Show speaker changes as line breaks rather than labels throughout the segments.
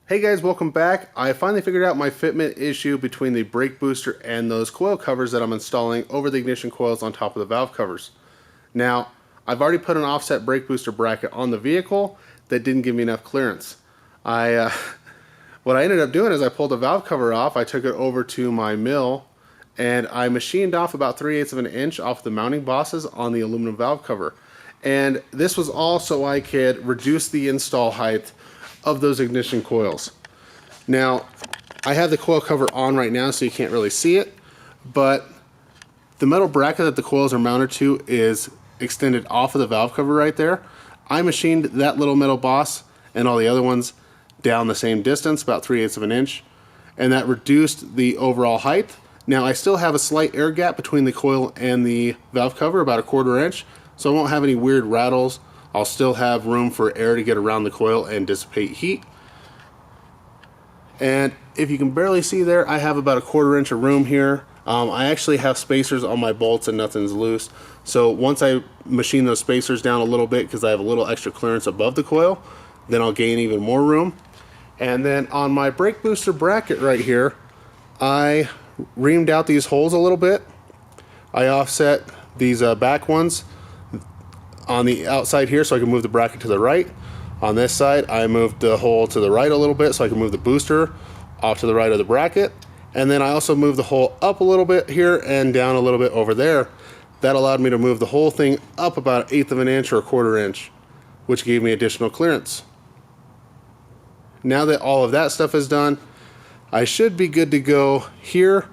Hey guys, welcome back. I finally figured out my fitment issue between the brake booster and those coil covers that I'm installing over the ignition coils on top of the valve covers. Now, I've already put an offset brake booster bracket on the vehicle that didn't give me enough clearance. What I ended up doing is I pulled the valve cover off, I took it over to my mill, and I machined off about 3/8 of an inch off the mounting bosses on the aluminum valve cover. And this was all so I could reduce the install height of those ignition coils. Now, I have the coil cover on right now so you can't really see it, but the metal bracket that the coils are mounted to is extended off of the valve cover right there. I machined that little metal boss and all the other ones down the same distance, about 3/8 of an inch, and that reduced the overall height. Now, I still have a slight air gap between the coil and the valve cover, about 1/4 inch, so I won't have any weird rattles. I'll still have room for air to get around the coil and dissipate heat. And if you can barely see there, I have about 1/4 inch of room here. I actually have spacers on my bolts and nothing's loose. So once I machine those spacers down a little bit, because I have a little extra clearance above the coil, then I'll gain even more room. And then on my brake booster bracket right here, I reamed out these holes a little bit. I offset these back ones on the outside here so I can move the bracket to the right. On this side, I moved the hole to the right a little bit so I can move the booster off to the right of the bracket. And then I also moved the hole up a little bit here and down a little bit over there. That allowed me to move the whole thing up about 1/8 of an inch or 1/4 inch, which gave me additional clearance. Now that all of that stuff is done, I should be good to go here.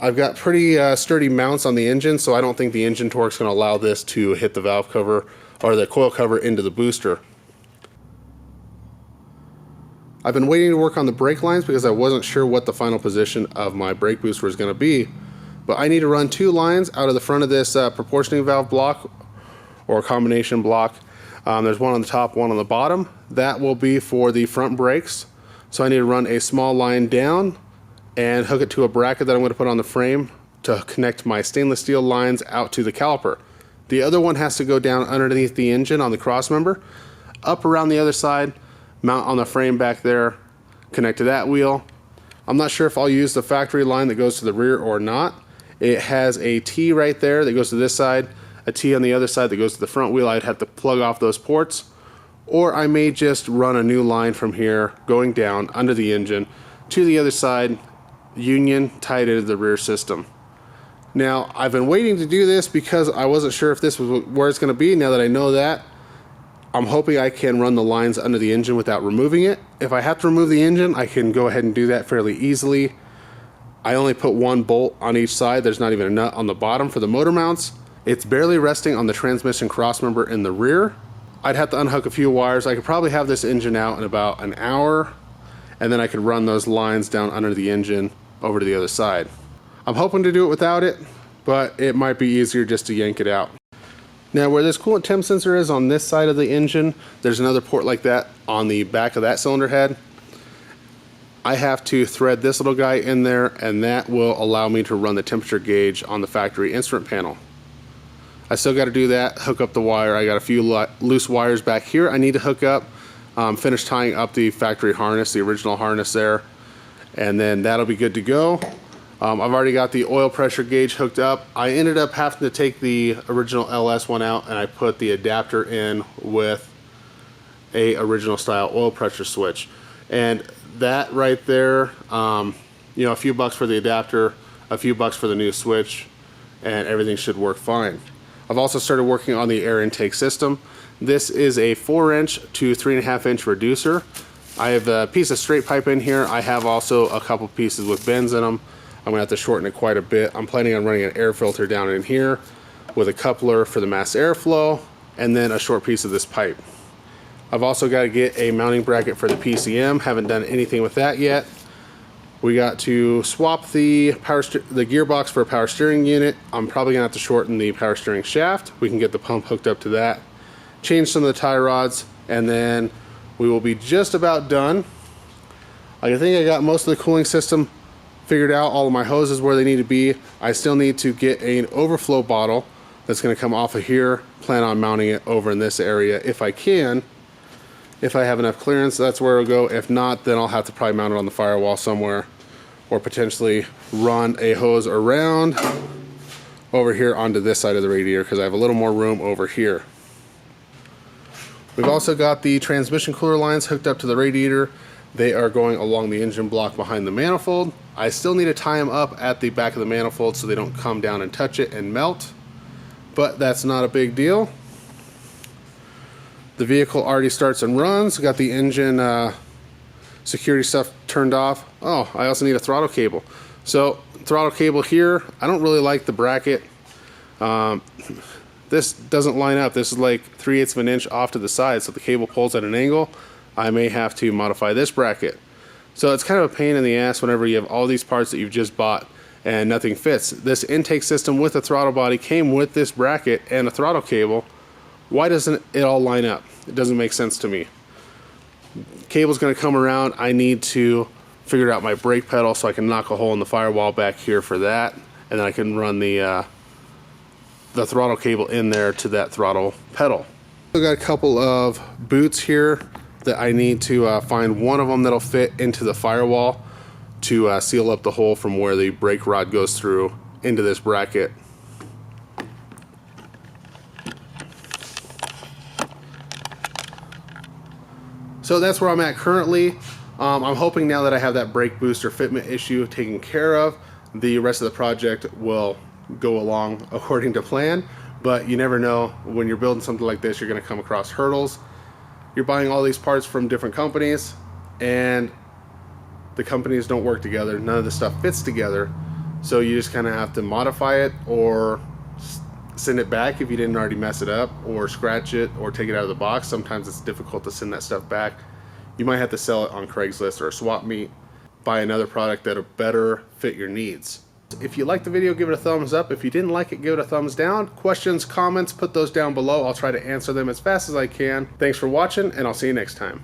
I've got pretty sturdy mounts on the engine, so I don't think the engine torque is going to allow this to hit the valve cover or the coil cover into the booster. I've been waiting to work on the brake lines because I wasn't sure what the final position of my brake booster was going to be, but I need to run 2 lines out of the front of this proportioning valve block or combination block. There's one on the top, one on the bottom. That will be for the front brakes, so I need to run a small line down and hook it to a bracket that I'm going to put on the frame to connect my stainless steel lines out to the caliper. The other one has to go down underneath the engine on the cross member, up around the other side, mount on the frame back there, connect to that wheel. I'm not sure if I'll use the factory line that goes to the rear or not. It has a T right there that goes to this side, a T on the other side that goes to the front wheel. I'd have to plug off those ports, or I may just run a new line from here going down under the engine to the other side, union tied into the rear system. Now, I've been waiting to do this because I wasn't sure if this was where it's going to be. Now that I know that, I'm hoping I can run the lines under the engine without removing it. If I have to remove the engine, I can go ahead and do that fairly easily. I only put 1 bolt on each side. There's not even a nut on the bottom for the motor mounts. It's barely resting on the transmission cross member in the rear. I'd have to unhook a few wires. I could probably have this engine out in about an hour, and then I could run those lines down under the engine over to the other side. I'm hoping to do it without it, but it might be easier just to yank it out. Now, where this coolant temp sensor is on this side of the engine, there's another port like that on the back of that cylinder head. I have to thread this little guy in there, and that will allow me to run the temperature gauge on the factory instrument panel. I still got to do that, hook up the wire. I got a few loose wires back here I need to hook up, finish tying up the factory harness, the original harness there, and then that'll be good to go. I've already got the oil pressure gauge hooked up. I ended up having to take the original LS one out, and I put the adapter in with a original style oil pressure switch. And that right there, you know, a few bucks for the adapter, a few bucks for the new switch, and everything should work fine. I've also started working on the air intake system. This is a 4-inch to 3.5 inch reducer. I have a piece of straight pipe in here. I have also a couple pieces with bends in them. I'm gonna have to shorten it quite a bit. I'm planning on running an air filter down in here with a coupler for the mass airflow, and then a short piece of this pipe. I've also got to get a mounting bracket for the PCM. Haven't done anything with that yet. We got to swap the gearbox for a power steering unit. I'm probably gonna have to shorten the power steering shaft. We can get the pump hooked up to that. Change some of the tie rods, and then we will be just about done. I think I got most of the cooling system figured out, all of my hoses where they need to be. I still need to get an overflow bottle that's going to come off of here. Plan on mounting it over in this area if I can. If I have enough clearance, that's where it'll go. If not, then I'll have to probably mount it on the firewall somewhere, or potentially run a hose around over here onto this side of the radiator because I have a little more room over here. We've also got the transmission cooler lines hooked up to the radiator. They are going along the engine block behind the manifold. I still need to tie them up at the back of the manifold so they don't come down and touch it and melt, but that's not a big deal. The vehicle already starts and runs. Got the engine security stuff turned off. Oh, I also need a throttle cable. So throttle cable here, I don't really like the bracket. This doesn't line up. This is like 3/8 of an inch off to the side, so the cable pulls at an angle. I may have to modify this bracket. So it's kind of a pain in the ass whenever you have all these parts that you've just bought and nothing fits. This intake system with the throttle body came with this bracket and a throttle cable. Why doesn't it all line up? It doesn't make sense to me. Cable's gonna come around. I need to figure out my brake pedal so I can knock a hole in the firewall back here for that, and then I can run the throttle cable in there to that throttle pedal. I've got a couple of boots here that I need to find one of them that'll fit into the firewall to seal up the hole from where the brake rod goes through into this bracket. So that's where I'm at currently. I'm hoping now that I have that brake booster fitment issue taken care of, the rest of the project will go along according to plan, but you never know. When you're building something like this, you're going to come across hurdles. You're buying all these parts from different companies, and the companies don't work together. None of the stuff fits together, so you just kind of have to modify it or send it back if you didn't already mess it up, or scratch it or take it out of the box. Sometimes it's difficult to send that stuff back. You might have to sell it on Craigslist or a swap meet, buy another product that'll better fit your needs. If you liked the video, give it a thumbs up. If you didn't like it, give it a thumbs down. Questions, comments, put those down below. I'll try to answer them as fast as I can. Thanks for watching, and I'll see you next time.